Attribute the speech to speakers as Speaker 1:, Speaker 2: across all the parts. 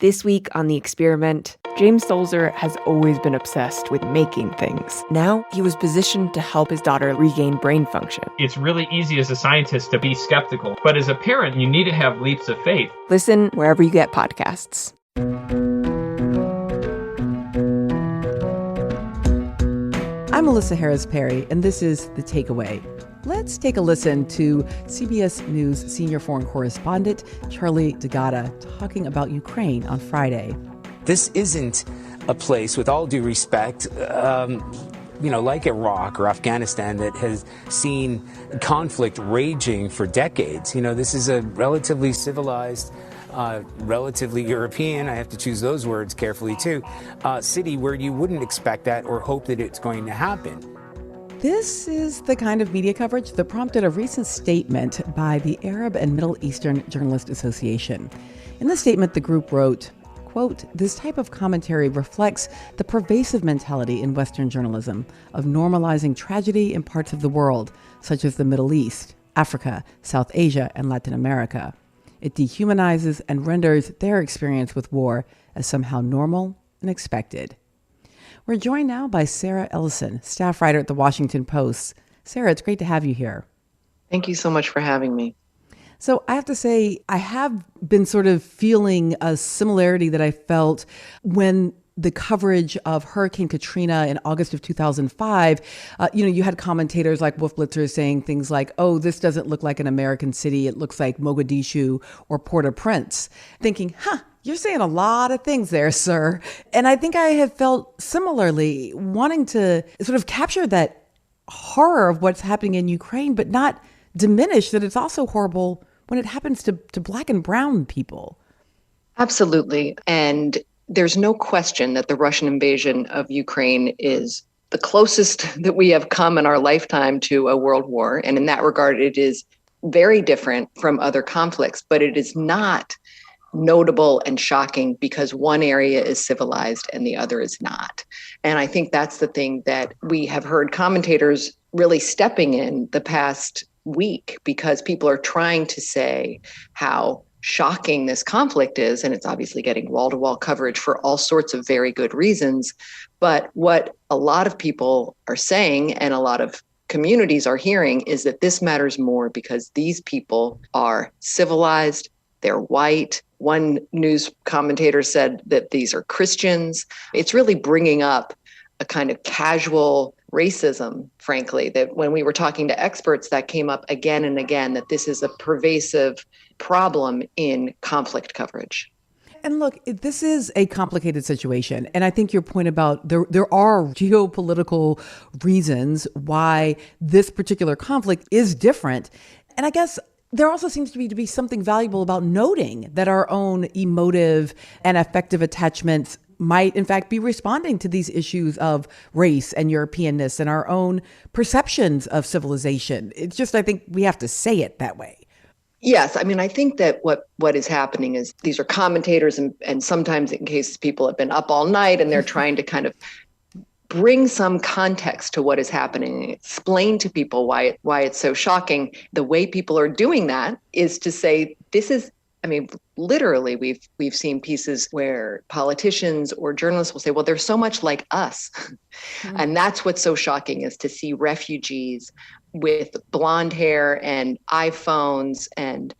Speaker 1: This week on The Experiment, James Sulzer has always been obsessed with making things. Now he was positioned to help his daughter regain brain function.
Speaker 2: It's really easy as a scientist to be skeptical, but as a parent, you need to have leaps of faith.
Speaker 1: Listen wherever you get podcasts.
Speaker 3: I'm Melissa Harris Perry, and this is The Takeaway. Let's take a listen to CBS News senior foreign correspondent Charlie D'Agata talking about Ukraine on Friday.
Speaker 4: This isn't a place, with all due respect, like Iraq or Afghanistan, that has seen conflict raging for decades. This is a relatively civilized, relatively European, I have to choose those words carefully too, city where you wouldn't expect that or hope that it's going to happen.
Speaker 3: This is the kind of media coverage that prompted a recent statement by the Arab and Middle Eastern Journalists Association. In the statement, the group wrote, quote, "This type of commentary reflects the pervasive mentality in Western journalism of normalizing tragedy in parts of the world, such as the Middle East, Africa, South Asia, and Latin America. It dehumanizes and renders their experience with war as somehow normal and expected." We're joined now by Sarah Ellison, staff writer at The Washington Post. Sarah, it's great to have you here.
Speaker 5: Thank you so much for having me.
Speaker 3: So I have to say, I have been sort of feeling a similarity that I felt when the coverage of Hurricane Katrina in August of 2005, you had commentators like Wolf Blitzer saying things like, oh, this doesn't look like an American city. It looks like Mogadishu or Port-au-Prince, thinking, you're saying a lot of things there, sir. And I think I have felt similarly, wanting to sort of capture that horror of what's happening in Ukraine, but not diminish that it's also horrible when it happens to Black and brown people.
Speaker 5: Absolutely. And there's no question that the Russian invasion of Ukraine is the closest that we have come in our lifetime to a world war. And in that regard, it is very different from other conflicts, but it is not notable and shocking because one area is civilized and the other is not. And I think that's the thing that we have heard commentators really stepping in the past week, because people are trying to say how shocking this conflict is. And it's obviously getting wall-to-wall coverage for all sorts of very good reasons. But what a lot of people are saying and a lot of communities are hearing is that this matters more because these people are civilized, they're white. One news commentator said that these are Christians. It's really bringing up a kind of casual racism, frankly, that when we were talking to experts, that came up again and again, that this is a pervasive problem in conflict coverage.
Speaker 3: And look, this is a complicated situation. And I think your point about there are geopolitical reasons why this particular conflict is different. And I guess there also seems to be something valuable about noting that our own emotive and affective attachments might, in fact, be responding to these issues of race and Europeanness and our own perceptions of civilization. It's just, I think we have to say it that way.
Speaker 5: Yes. I mean, I think that what is happening is these are commentators and sometimes in cases people have been up all night and they're trying to kind of bring some context to what is happening and explain to people why it's so shocking. The way people are doing that is to say, this is, literally, we've seen pieces where politicians or journalists will say, well, they're so much like us. Mm-hmm. And that's what's so shocking, is to see refugees with blonde hair and iPhones and,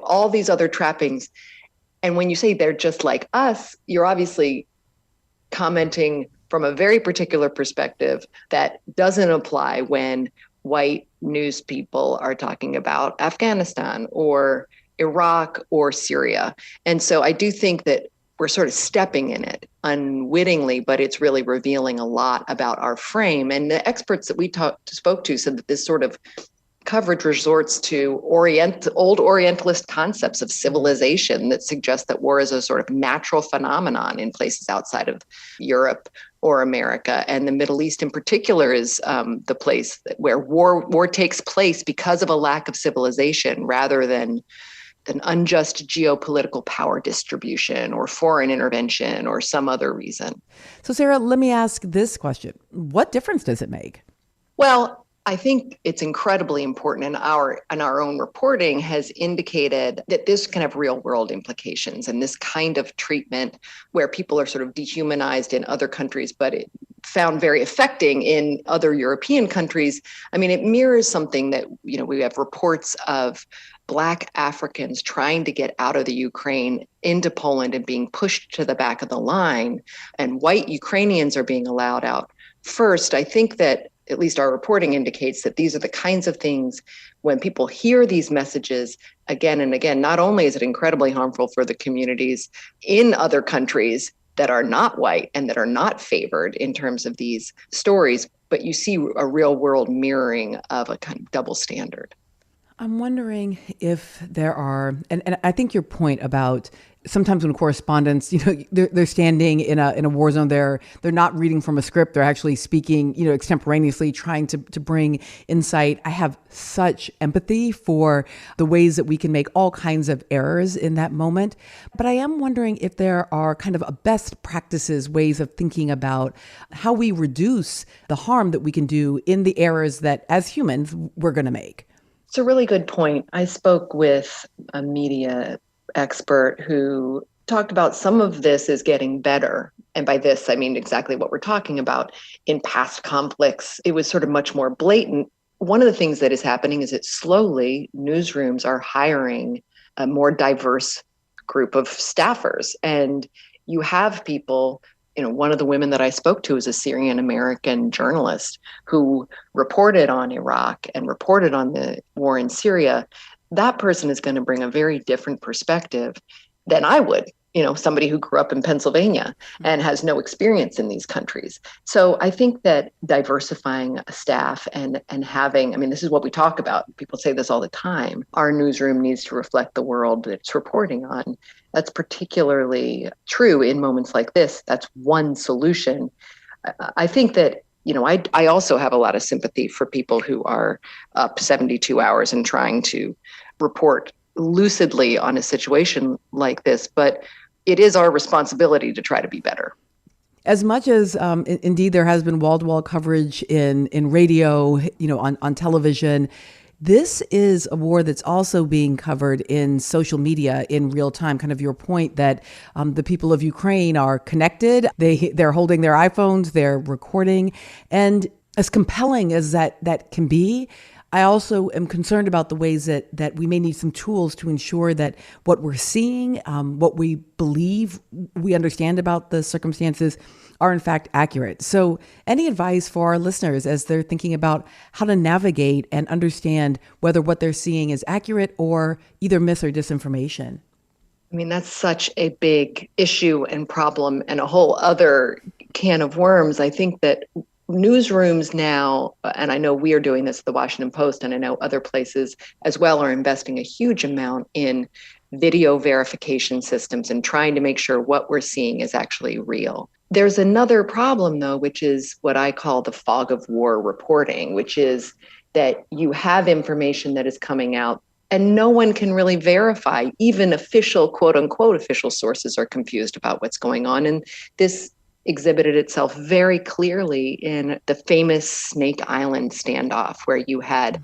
Speaker 5: all these other trappings. And when you say they're just like us, you're obviously commenting from a very particular perspective that doesn't apply when white news people are talking about Afghanistan or Iraq or Syria. And so I do think that we're sort of stepping in it unwittingly, but it's really revealing a lot about our frame. And the experts that we spoke to said that this sort of coverage resorts to old Orientalist concepts of civilization that suggest that war is a sort of natural phenomenon in places outside of Europe or America. And the Middle East in particular is the place where war takes place because of a lack of civilization rather than an unjust geopolitical power distribution or foreign intervention or some other reason.
Speaker 3: So, Sarah, let me ask this question. What difference does it make?
Speaker 5: Well, I think it's incredibly important, and our own reporting has indicated that this can have real world implications, and this kind of treatment where people are sort of dehumanized in other countries, but it found very affecting in other European countries. I mean, it mirrors something that, we have reports of Black Africans trying to get out of the Ukraine into Poland and being pushed to the back of the line, and white Ukrainians are being allowed out first. I think that at least our reporting indicates that these are the kinds of things when people hear these messages again and again, not only is it incredibly harmful for the communities in other countries that are not white and that are not favored in terms of these stories, but you see a real world mirroring of a kind of double standard.
Speaker 3: I'm wondering if there are, and I think your point about sometimes when correspondents, they're standing in a war zone, they're not reading from a script, they're actually speaking, extemporaneously, trying to bring insight. I have such empathy for the ways that we can make all kinds of errors in that moment. But I am wondering if there are kind of a best practices, ways of thinking about how we reduce the harm that we can do in the errors that as humans we're going to make.
Speaker 5: It's a really good point. I spoke with a media expert who talked about some of this is getting better. And by this, I mean exactly what we're talking about. In past conflicts, it was sort of much more blatant. One of the things that is happening is that slowly newsrooms are hiring a more diverse group of staffers. And you have people, one of the women that I spoke to is a Syrian American journalist who reported on Iraq and reported on the war in Syria. That person is going to bring a very different perspective than I would, somebody who grew up in Pennsylvania and has no experience in these countries. So I think that diversifying a staff and having, this is what we talk about. People say this all the time. Our newsroom needs to reflect the world that it's reporting on. That's particularly true in moments like this. That's one solution. I think that, I also have a lot of sympathy for people who are up 72 hours and trying to report lucidly on a situation like this, but it is our responsibility to try to be better.
Speaker 3: As much as indeed there has been wall-to-wall coverage in radio, on television, this is a war that's also being covered in social media in real time. Kind of your point that the people of Ukraine are connected. They're holding their iPhones, they're recording. And as compelling as that can be, I also am concerned about the ways that we may need some tools to ensure that what we're seeing, what we believe we understand about the circumstances are in fact accurate. So any advice for our listeners as they're thinking about how to navigate and understand whether what they're seeing is accurate or either mis or disinformation?
Speaker 5: That's such a big issue and problem and a whole other can of worms. I think that newsrooms now, and I know we are doing this at the Washington Post, and I know other places as well, are investing a huge amount in video verification systems and trying to make sure what we're seeing is actually real. There's another problem, though, which is what I call the fog of war reporting, which is that you have information that is coming out and no one can really verify. Even official, quote unquote, official sources are confused about what's going on. And this exhibited itself very clearly in the famous Snake Island standoff, where you had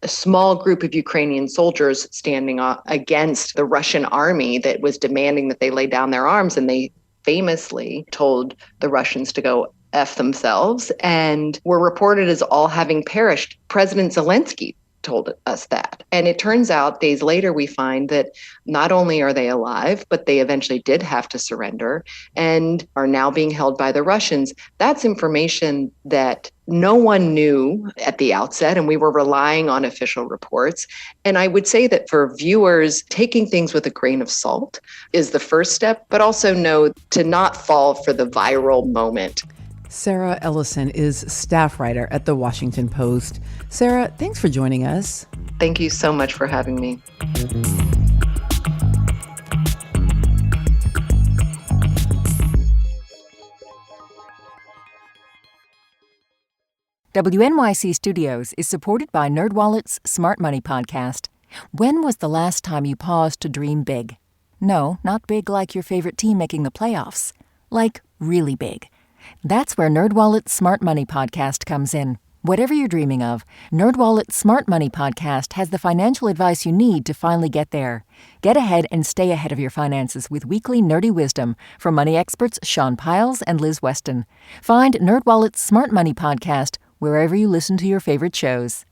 Speaker 5: a small group of Ukrainian soldiers standing against the Russian army that was demanding that they lay down their arms. And they famously told the Russians to go F themselves and were reported as all having perished. President Zelensky told us that. And it turns out days later, we find that not only are they alive, but they eventually did have to surrender and are now being held by the Russians. That's information that no one knew at the outset, and we were relying on official reports. And I would say that for viewers, taking things with a grain of salt is the first step, but also know to not fall for the viral moment.
Speaker 3: Sarah Ellison is staff writer at The Washington Post. Sarah, thanks for joining us.
Speaker 5: Thank you so much for having me.
Speaker 6: WNYC Studios is supported by NerdWallet's Smart Money Podcast. When was the last time you paused to dream big? No, not big like your favorite team making the playoffs. Like really big. That's where NerdWallet's Smart Money Podcast comes in. Whatever you're dreaming of, NerdWallet's Smart Money podcast has the financial advice you need to finally get there. Get ahead and stay ahead of your finances with weekly nerdy wisdom from money experts Sean Piles and Liz Weston. Find NerdWallet's Smart Money podcast wherever you listen to your favorite shows.